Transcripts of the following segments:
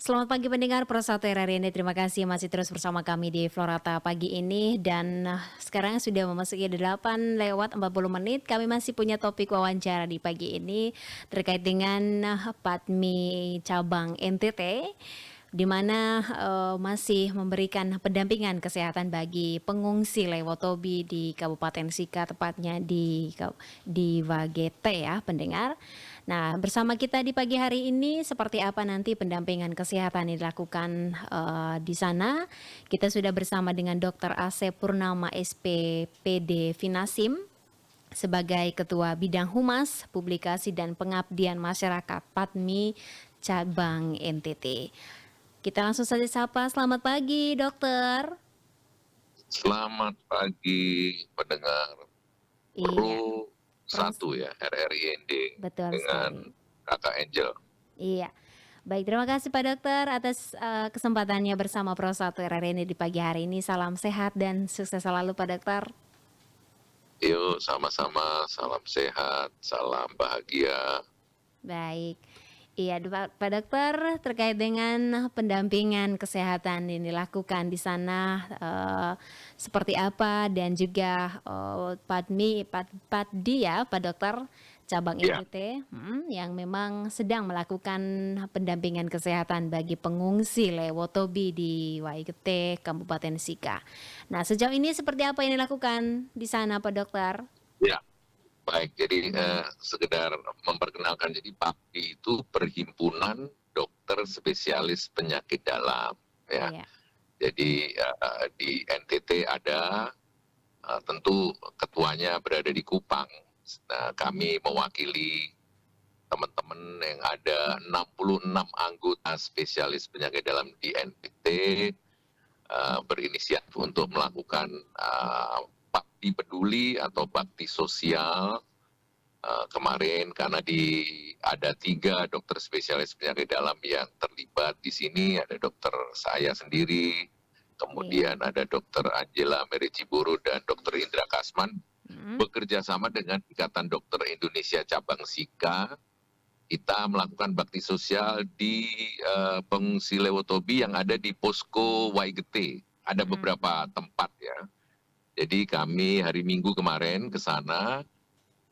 Selamat pagi pendengar Pro 1 RRI ini. Terima kasih masih terus bersama kami di Florata pagi ini dan sekarang sudah memasuki 8 lewat 40 menit. Kami masih punya topik wawancara di pagi ini terkait dengan Padmi cabang NTT di mana masih memberikan pendampingan kesehatan bagi pengungsi Lewotobi di Kabupaten Sika, tepatnya di Wagete ya pendengar. Nah, bersama kita di pagi hari ini seperti apa nanti pendampingan kesehatan yang dilakukan di sana. Kita sudah bersama dengan Dr. Asep Purnama SPPD Finasim sebagai Ketua Bidang Humas, Publikasi dan Pengabdian Masyarakat Padmi Cabang NTT. Kita langsung saja sapa. Selamat pagi, Dokter. Selamat pagi pendengar Iya, Pro 1 ya, RRIND betul sekali. dengan Kakak Angel. Iya. Baik, terima kasih Pak Dokter atas kesempatannya bersama Pro 1 RRI ini di pagi hari ini. Salam sehat dan sukses selalu Pak Dokter. Yuk sama-sama, salam sehat, salam bahagia. Baik. Iya, Pak Dokter, terkait dengan pendampingan kesehatan yang dilakukan di sana seperti apa dan juga Paddi ya, Pak Dokter, cabang Ya, NTT yang memang sedang melakukan pendampingan kesehatan bagi pengungsi Lewotobi di Waigete, Kabupaten Sika. Nah, sejauh ini seperti apa yang dilakukan di sana, Pak Dokter? ya. Baik, jadi sekedar memperkenalkan, jadi PAPDI itu Perhimpunan Dokter Spesialis Penyakit Dalam. Ya, Iya. jadi di NTT ada, tentu ketuanya berada di Kupang. Nah, kami mewakili teman-teman yang ada 66 anggota spesialis penyakit dalam di NTT berinisiatif untuk melakukan bakti peduli atau bakti sosial kemarin, karena ada 3 dokter spesialis penyakit dalam yang terlibat di sini. Ada dokter saya sendiri, Iya. kemudian ada dokter Angela Mericiburu dan dokter Indra Kasman, bekerja sama dengan Ikatan Dokter Indonesia Cabang Sika. Kita melakukan bakti sosial di pengungsi Lewotobi yang ada di posko Waigete. Ada beberapa tempat ya. Jadi kami hari Minggu kemarin ke sana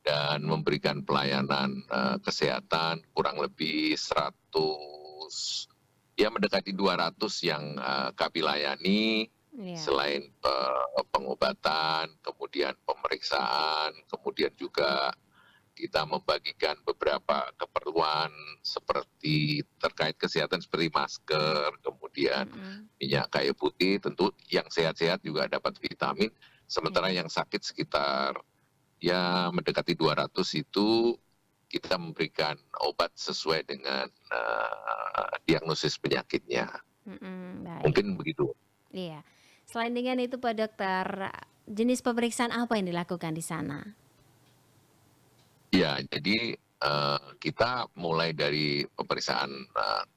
dan memberikan pelayanan kesehatan kurang lebih 100, ya mendekati 200 yang kami layani. Iya. Selain pengobatan, kemudian pemeriksaan, kemudian juga kita membagikan beberapa keperluan seperti terkait kesehatan seperti masker, kemudian minyak kayu putih, tentu yang sehat-sehat juga dapat vitamin, sementara Iya. yang sakit sekitar ya mendekati 200 itu kita memberikan obat sesuai dengan diagnosis penyakitnya. Baik. Mungkin begitu. Iya. Selain dengan itu Pak Dokter, jenis pemeriksaan apa yang dilakukan di sana? Ya, jadi kita mulai dari pemeriksaan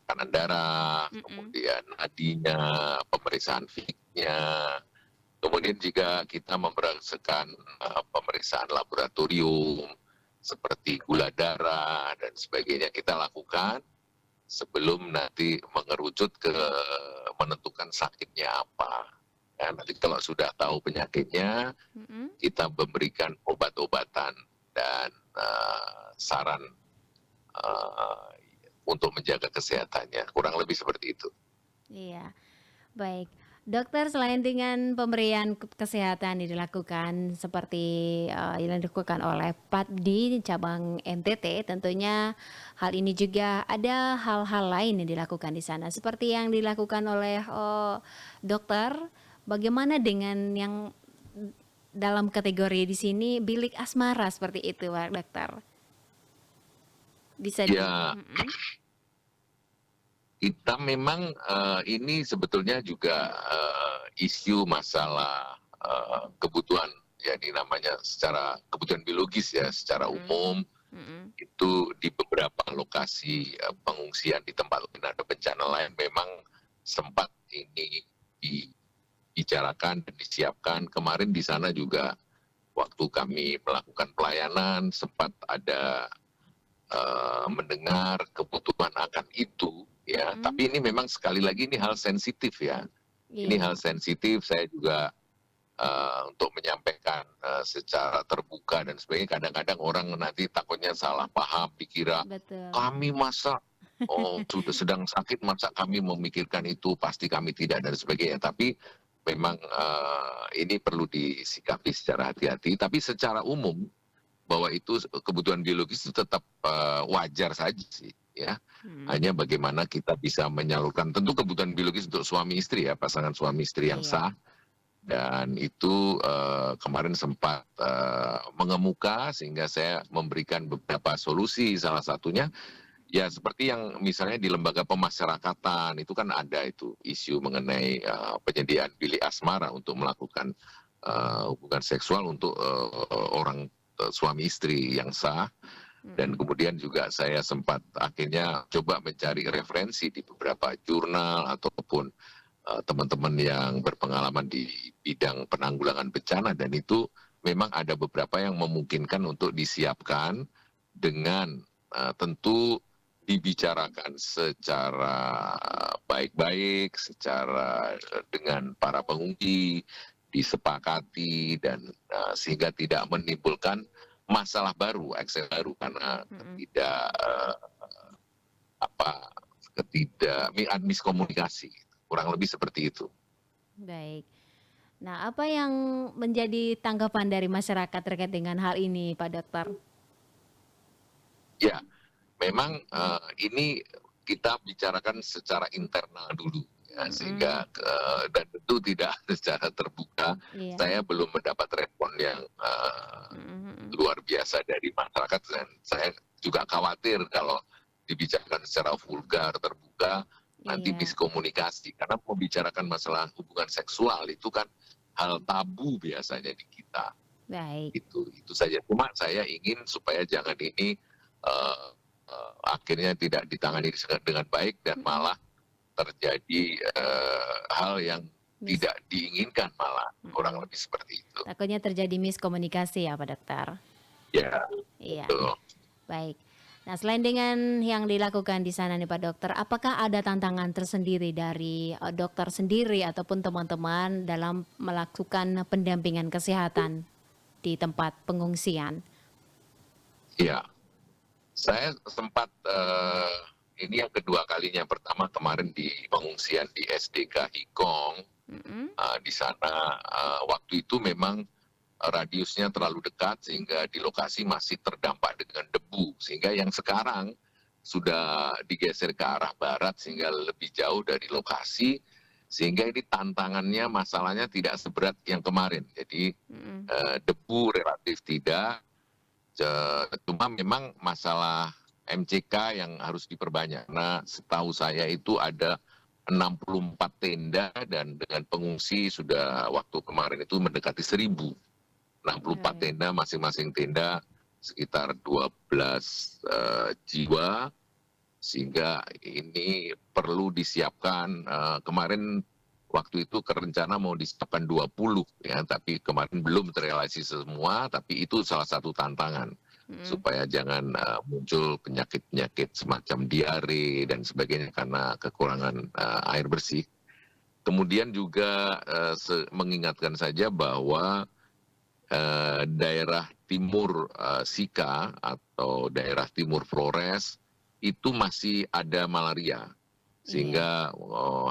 tekanan darah, kemudian nadinya, pemeriksaan fisiknya, kemudian juga kita memeriksakan pemeriksaan laboratorium seperti gula darah dan sebagainya, kita lakukan sebelum nanti mengerucut ke menentukan sakitnya apa. Ya, nanti kalau sudah tahu penyakitnya, kita memberikan obat-obatan dan saran untuk menjaga kesehatannya. Kurang lebih seperti itu. Iya. Baik. Dokter, selain dengan pemberian kesehatan yang dilakukan seperti yang dilakukan oleh Paddi cabang NTT, tentunya hal ini juga ada hal-hal lain yang dilakukan di sana seperti yang dilakukan oleh dokter. Bagaimana dengan yang dalam kategori di sini bilik asmara seperti itu, Pak Dokter? Bisa di Ya, kita memang ini sebetulnya juga isu masalah kebutuhan, ya ini namanya secara kebutuhan biologis ya, secara umum itu di beberapa lokasi pengungsian di tempat lain ada bencana lain memang sempat ini dibicarakan dan disiapkan. Kemarin di sana juga waktu kami melakukan pelayanan sempat ada mendengar kebutuhan akan itu ya. Mhm. Tapi ini memang sekali lagi ini hal sensitif ya. Ini Iya, hal sensitif, saya juga untuk menyampaikan secara terbuka dan sebagainya. Kadang-kadang orang nanti takutnya salah paham, dikira betul. kami masa sudah sedang sakit, masa kami memikirkan itu, pasti kami tidak dan sebagainya. Tapi memang ini perlu disikapi secara hati-hati. Tapi secara umum bahwa itu kebutuhan biologis itu tetap wajar saja sih, ya. Mhm. Hanya bagaimana kita bisa menyalurkan, tentu kebutuhan biologis untuk suami istri ya, pasangan suami istri yang Iya. sah, dan itu kemarin sempat mengemuka sehingga saya memberikan beberapa solusi. Salah satunya ya seperti yang misalnya di lembaga pemasyarakatan itu kan ada itu isu mengenai penyediaan bilik asmara untuk melakukan hubungan seksual untuk orang suami istri yang sah. Dan Mhm. kemudian juga saya sempat akhirnya coba mencari referensi di beberapa jurnal ataupun teman-teman yang berpengalaman di bidang penanggulangan bencana, dan itu memang ada beberapa yang memungkinkan untuk disiapkan dengan tentu dibicarakan secara baik-baik, secara dengan para pengungsi, disepakati, dan sehingga tidak menimbulkan masalah baru, ekses baru karena Mhm. apa miskomunikasi, kurang lebih seperti itu. Baik. Nah, apa yang menjadi tanggapan dari masyarakat terkait dengan hal ini, Pak Dokter? Ya, memang ini kita bicarakan secara internal dulu ya, Mhm. sehingga dan tentu tidak secara terbuka. Iya. Saya belum mendapat respon yang Mhm mhm. luar biasa dari masyarakat, dan saya juga khawatir kalau dibicarakan secara vulgar, terbuka, nanti Iya. miskomunikasi. Karena membicarakan masalah hubungan seksual itu kan hal tabu biasanya di kita. Baik. Itu saja. Cuma saya ingin supaya jangan ini akhirnya tidak ditangani dengan baik dan Mhm. malah terjadi hal yang Mis tidak diinginkan, malah kurang mhm. lebih seperti itu. Takutnya terjadi miskomunikasi ya, Pak Dokter? Ya, Iya. betul. Baik. Nah, selain dengan yang dilakukan di sana nih Pak Dokter, apakah ada tantangan tersendiri dari, dokter sendiri ataupun teman-teman dalam melakukan pendampingan kesehatan di tempat pengungsian? Ya, saya sempat ini yang kedua kalinya. Pertama kemarin di pengungsian di SDK Hikong, Mhm. di sana waktu itu memang radiusnya terlalu dekat sehingga di lokasi masih terdampak dengan debu, sehingga yang sekarang sudah digeser ke arah barat sehingga lebih jauh dari lokasi, sehingga ini tantangannya, masalahnya tidak seberat yang kemarin. Jadi Mhm. debu relatif tidak, cuma memang masalah MCK yang harus diperbanyak. Karena setahu saya itu ada 64 tenda dan dengan pengungsi sudah waktu kemarin itu mendekati 1.000. 64 Baik. tenda, masing-masing tenda sekitar 12 jiwa, sehingga ini perlu disiapkan. Kemarin waktu itu rencana mau disiapkan 20 ya, tapi kemarin belum terrealisasi semua, tapi itu salah satu tantangan Mhm. supaya jangan muncul penyakit-penyakit semacam diare dan sebagainya karena kekurangan air bersih. Kemudian juga mengingatkan saja bahwa daerah timur Sika atau daerah timur Flores itu masih ada malaria, Iya. sehingga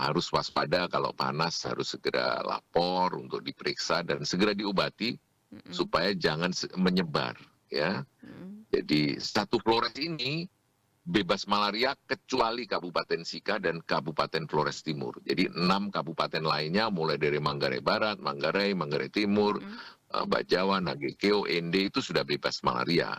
harus waspada, kalau panas harus segera lapor untuk diperiksa dan segera diobati Mhm. supaya jangan menyebar ya. Mhm. Jadi satu Flores ini bebas malaria kecuali Kabupaten Sika dan Kabupaten Flores Timur. Jadi 6 kabupaten lainnya mulai dari Manggarai Barat, Manggarai Timur, Mhm. Bajawa, Nagekeo, Ende itu sudah bebas malaria.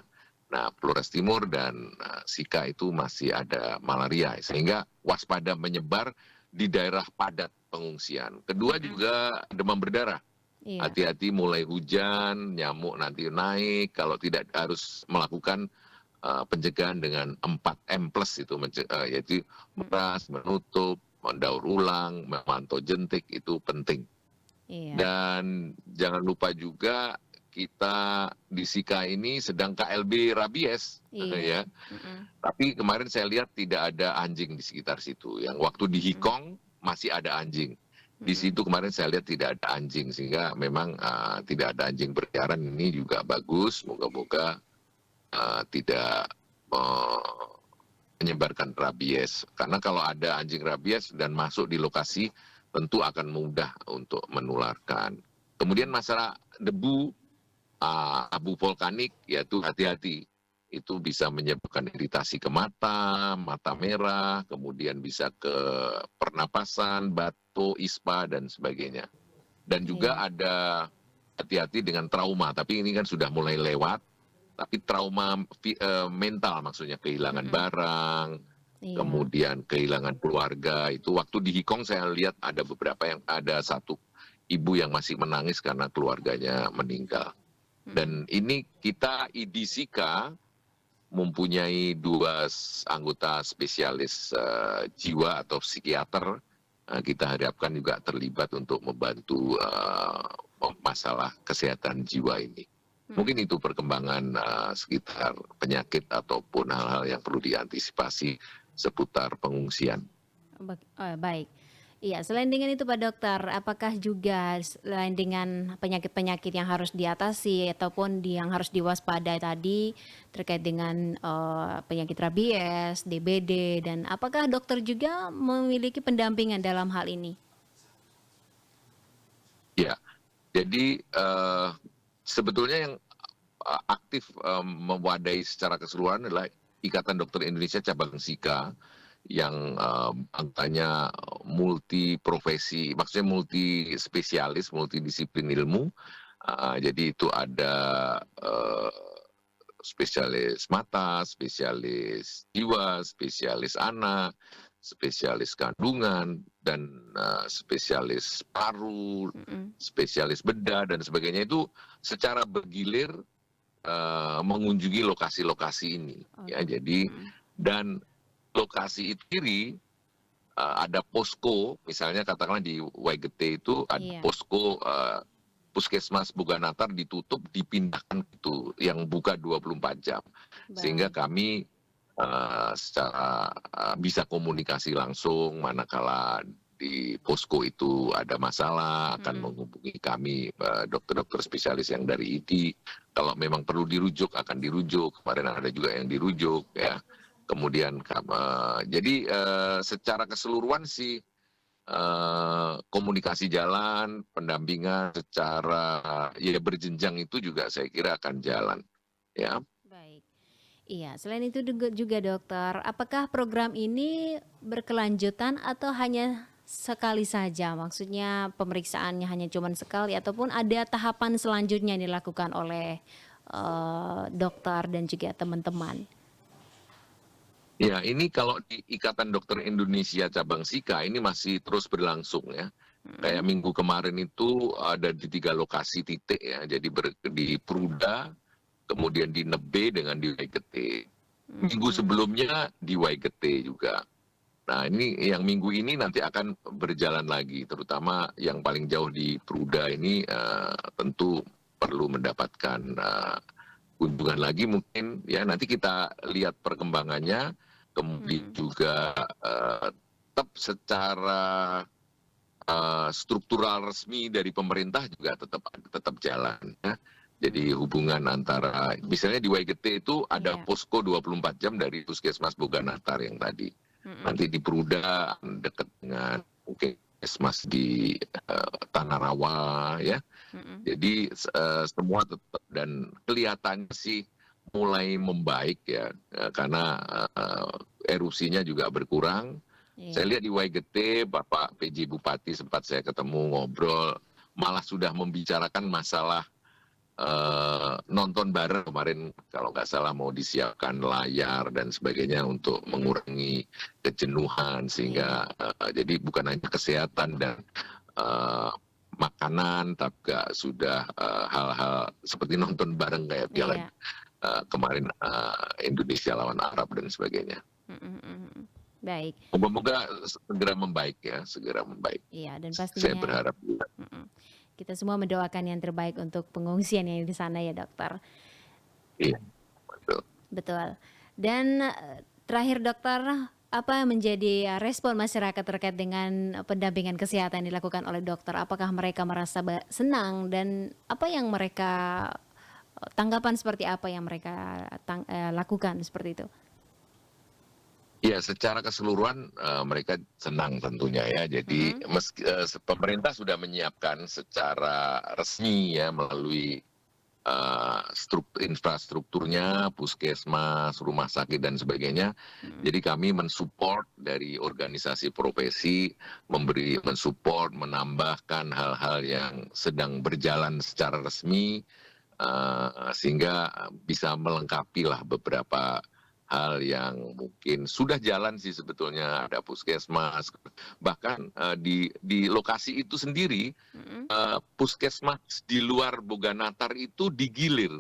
Nah, Flores Timur dan Sika itu masih ada malaria, sehingga waspada menyebar di daerah padat pengungsian. Kedua Mhm. juga demam berdarah. Iya. Hati-hati mulai hujan, nyamuk nanti naik, kalau tidak harus melakukan pencegahan dengan 4M plus itu, yaitu Mhm. meras, menutup, mendaur ulang, memantau jentik, itu penting. Iya. Dan jangan lupa juga kita di Sika ini sedang KLB rabies, Iya. ya. Tapi kemarin saya lihat tidak ada anjing di sekitar situ. Yang waktu di Hikong masih ada anjing. Di situ kemarin saya lihat tidak ada anjing, sehingga memang tidak ada anjing berkeliaran. Ini juga bagus. Moga-moga tidak menyebarkan rabies. Karena kalau ada anjing rabies dan masuk di lokasi, tentu akan mudah untuk menularkan. Kemudian masalah debu, abu vulkanik, yaitu hati-hati. Itu bisa menyebabkan iritasi ke mata, mata merah, kemudian bisa ke pernapasan, batuk, ispa, dan sebagainya. Dan juga Iya. ada hati-hati dengan trauma, tapi ini kan sudah mulai lewat. Tapi trauma mental, maksudnya kehilangan barang, Iya. kemudian kehilangan keluarga. Itu waktu di Hikong saya lihat ada beberapa yang ada satu ibu yang masih menangis karena keluarganya meninggal. Dan ini kita IDSIKA mempunyai 2 anggota spesialis jiwa atau psikiater. Kita harapkan juga terlibat untuk membantu masalah kesehatan jiwa ini. Mungkin itu perkembangan sekitar penyakit ataupun hal-hal yang perlu diantisipasi seputar pengungsian. Baik. Iya, selain dengan itu Pak Dokter, apakah juga selain dengan penyakit-penyakit yang harus diatasi ataupun yang harus diwaspadai tadi terkait dengan penyakit rabies, DBD, dan apakah dokter juga memiliki pendampingan dalam hal ini? Ya, jadi sebetulnya yang aktif mewadahi secara keseluruhan adalah Ikatan Dokter Indonesia Cabang Sika yang angkanya multi profesi, maksudnya multi spesialis, multidisiplin ilmu. Jadi itu ada spesialis mata, spesialis jiwa, spesialis anak, spesialis kandungan, dan spesialis paru, spesialis bedah, dan sebagainya. Itu secara bergilir mengunjungi lokasi-lokasi ini. Ya, jadi dan lokasi itu sendiri ada posko, misalnya katakanlah di Waigete itu ada Iya. posko Puskesmas Boganatar ditutup, dipindahkan itu yang buka 24 jam. Sehingga Baik. kami secara bisa komunikasi langsung manakala di posko itu ada masalah, akan menghubungi kami dokter-dokter spesialis yang dari ID. Kalau memang perlu dirujuk akan dirujuk. Kemarin ada juga yang dirujuk, ya. Kemudian jadi secara keseluruhan sih komunikasi jalan, pendampingan secara ya berjenjang itu juga saya kira akan jalan, ya. Baik. Iya, selain itu juga dokter, apakah program ini berkelanjutan atau hanya sekali saja? Maksudnya pemeriksaannya hanya cuman sekali ataupun ada tahapan selanjutnya yang dilakukan oleh dokter dan juga teman-teman? Ya, ini kalau di Ikatan Dokter Indonesia Cabang Sika ini masih terus berlangsung, ya. Kayak minggu kemarin itu ada di 3 lokasi titik, ya. Jadi di Pruda, kemudian di Nebe, dengan di Waigete. Minggu sebelumnya di Waigete juga. Nah, ini yang minggu ini nanti akan berjalan lagi, terutama yang paling jauh di Pruda ini tentu perlu mendapatkan kunjungan lagi mungkin, ya. Nanti kita lihat perkembangannya, kemudian juga tetap secara struktural resmi dari pemerintah juga tetap jalan, ya. Jadi hubungan antara, misalnya di Waigete itu ada Iya. posko 24 jam dari Puskesmas Boganatar yang tadi. Nanti di Pruda dekat dengan mungkin Puskesmas di Tanah Rawa, ya. Jadi semua tetap, dan kelihatannya sih mulai membaik, ya, karena erupsinya juga berkurang. Saya Iya. lihat di Waigete, Bapak PJ Bupati sempat saya ketemu ngobrol, malah sudah membicarakan masalah nonton bareng kemarin, kalau nggak salah mau disiapkan layar dan sebagainya untuk mengurangi kejenuhan, sehingga jadi bukan hanya kesehatan dan makanan, tapi juga sudah hal-hal seperti nonton bareng kayak Piala Iya. kemarin Indonesia lawan Arab dan sebagainya. Baik. Moga-moga segera membaik, ya, segera membaik. Iya, dan Saya pastinya berharap juga. Kita semua mendoakan yang terbaik untuk pengungsian yang di sana ya dokter. Iya, betul. Betul. Dan terakhir dokter, apa yang menjadi respon masyarakat terkait dengan pendampingan kesehatan yang dilakukan oleh dokter? Apakah mereka merasa senang dan apa yang mereka tanggapan seperti apa yang mereka lakukan seperti itu? Ya, secara keseluruhan mereka senang tentunya ya. Jadi Mhm, pemerintah sudah menyiapkan secara resmi ya melalui infrastrukturnya, puskesmas, rumah sakit dan sebagainya. mhm, Jadi kami mensupport dari organisasi profesi, mensupport, menambahkan hal-hal yang sedang berjalan secara resmi, sehingga bisa melengkapi lah beberapa hal yang mungkin sudah jalan sih sebetulnya, ada puskesmas, bahkan di lokasi itu sendiri mhm. puskesmas di luar Boganatar itu digilir.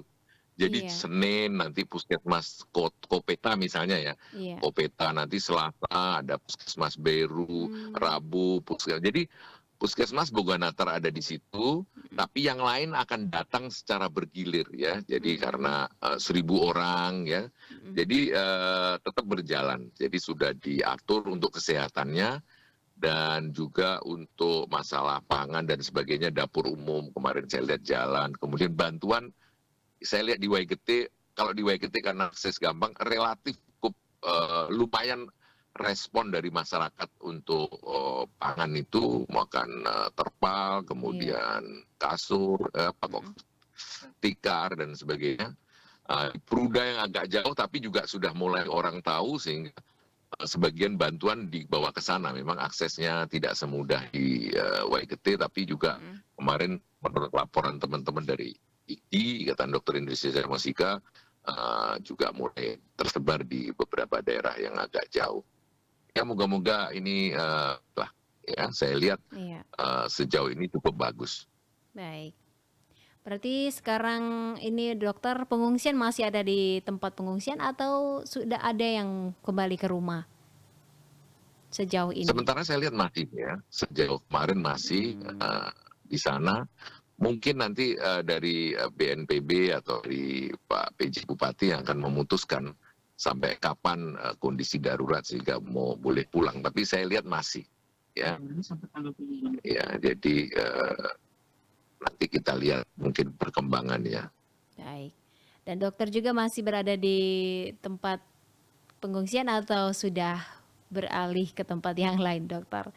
Jadi Iya, Senin nanti puskesmas Kopeta misalnya ya, iya. Kopeta nanti Selasa ada puskesmas Beru, Mmm, Rabu puskesmas. Jadi puskesmas Boganatar ada di situ, mhm, tapi yang lain akan datang secara bergilir ya. Jadi mmm, karena 1.000 orang ya, mhm, jadi tetap berjalan. Jadi sudah diatur untuk kesehatannya dan juga untuk masalah pangan dan sebagainya, dapur umum kemarin saya lihat jalan, kemudian bantuan saya lihat di Waigete, kalau di Waigete karena akses gampang, relatif cukup lumayan respon dari masyarakat untuk pangan itu, makan terpal, iya, kemudian kasur, mhm, tikar dan sebagainya. Peruda yang agak jauh tapi juga sudah mulai orang tahu sehingga sebagian bantuan dibawa ke sana. Memang aksesnya tidak semudah di Waigete, tapi juga mhm, kemarin menurut laporan teman-teman dari IKI, Ikatan Dokter Indonesia Masika, juga mulai tersebar di beberapa daerah yang agak jauh. Ya moga-moga ini lah ya saya lihat iya, sejauh ini cukup bagus. baik. Berarti sekarang ini dokter pengungsian masih ada di tempat pengungsian atau sudah ada yang kembali ke rumah sejauh ini? Sementara saya lihat masih ya, sejauh kemarin masih Mmm, di sana. Mungkin nanti dari BNPB atau dari Pak PJ Bupati yang akan memutuskan sampai kapan kondisi darurat sehingga mau boleh pulang. Tapi saya lihat masih, ya, ya. Jadi nanti kita lihat mungkin perkembangannya. baik. Dan dokter juga masih berada di tempat pengungsian atau sudah beralih ke tempat yang lain, dokter?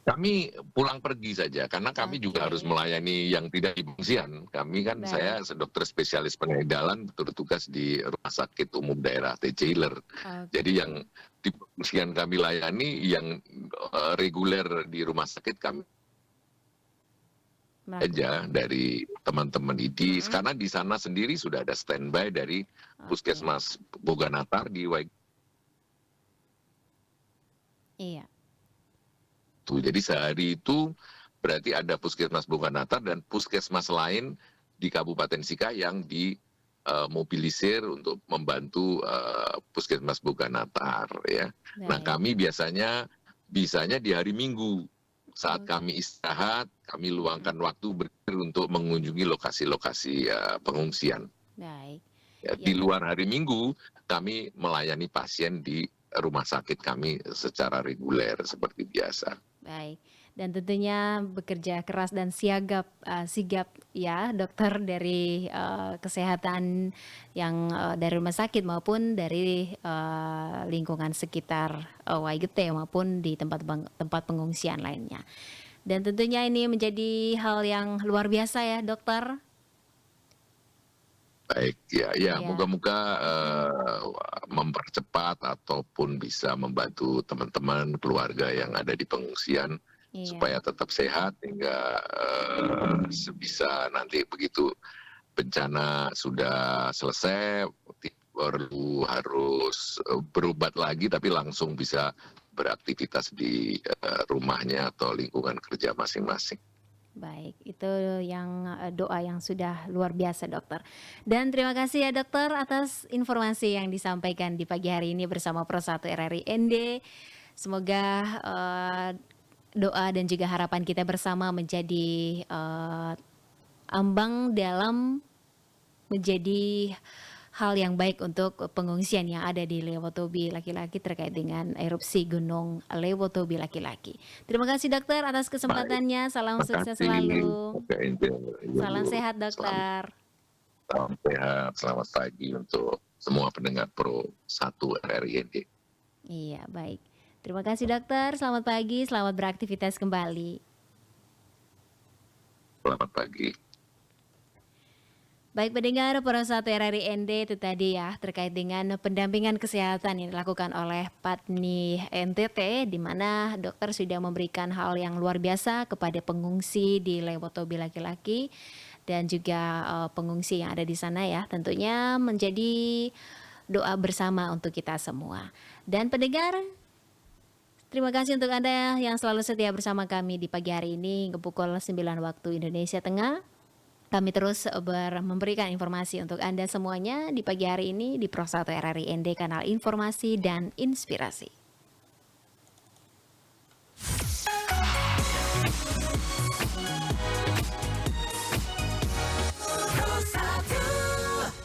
Kami pulang pergi saja karena kami juga harus Oke, melayani yang tidak di pengungsian. Kami kan baik. saya dokter spesialis pengedalan bertugas di Rumah Sakit Umum Daerah T. Jailer. Jadi Oke, yang di pengungsian kami layani yang reguler di rumah sakit kami aja melakukan. dari teman-teman ID. Mhm, Karena di sana sendiri sudah ada standby dari oke. Puskesmas Boganatar di Iya, Waitu. Jadi sehari itu berarti ada Puskesmas Boganatar dan puskesmas lain di Kabupaten Sika yang dimobilisir untuk membantu Puskesmas Boganatar ya. Nah, baik. kami bisanya di hari Minggu saat Oh, kami istirahat, kami mhm, luangkan waktu berpikir untuk mengunjungi lokasi-lokasi pengungsian. baik. Ya, Ya, di luar hari Minggu, kami melayani pasien di rumah sakit kami secara reguler seperti biasa. baik. Dan tentunya bekerja keras dan sigap ya dokter dari, kesehatan yang, dari rumah sakit maupun dari, lingkungan sekitar, Waigete maupun di tempat pengungsian lainnya. Dan tentunya ini menjadi hal yang luar biasa ya dokter. Baik, ya, ya, Iya, moga-moga mhm, mempercepat ataupun bisa membantu teman-teman keluarga yang ada di pengungsian iya, supaya tetap sehat hingga sebisa nanti begitu bencana sudah selesai, tidak perlu harus berobat lagi tapi langsung bisa beraktivitas di rumahnya atau lingkungan kerja masing-masing. baik. Itu yang, doa yang sudah luar biasa dokter. Dan terima kasih ya dokter atas informasi yang disampaikan di pagi hari ini bersama Pro1 RRI ND. Semoga, doa dan juga harapan kita bersama menjadi ambang dalam menjadi hal yang baik untuk pengungsian yang ada di Lewotobi laki-laki terkait dengan erupsi Gunung Lewotobi laki-laki. Terima kasih dokter atas Baik, kesempatannya. Salam terima sukses kasih selalu. Dr. Angel, Salam Ibu. sehat Selamat, dokter. salam sehat, selamat pagi untuk semua pendengar Pro 1 RRIND. Iya, baik. Terima kasih dokter. Selamat pagi, selamat beraktivitas kembali. Selamat pagi. Baik pendengar Pro 1 RRI ND itu tadi ya terkait dengan pendampingan kesehatan yang dilakukan oleh Patni NTT di mana dokter sudah memberikan hal yang luar biasa kepada pengungsi di Lewotobi laki-laki dan juga pengungsi yang ada di sana ya. Tentunya menjadi doa bersama untuk kita semua. Dan pendengar, terima kasih untuk Anda yang selalu setia bersama kami di pagi hari ini ke pukul 9 waktu Indonesia Tengah. Kami terus memberikan informasi untuk Anda semuanya di pagi hari ini di Pro 1 RRI ND, kanal informasi dan inspirasi.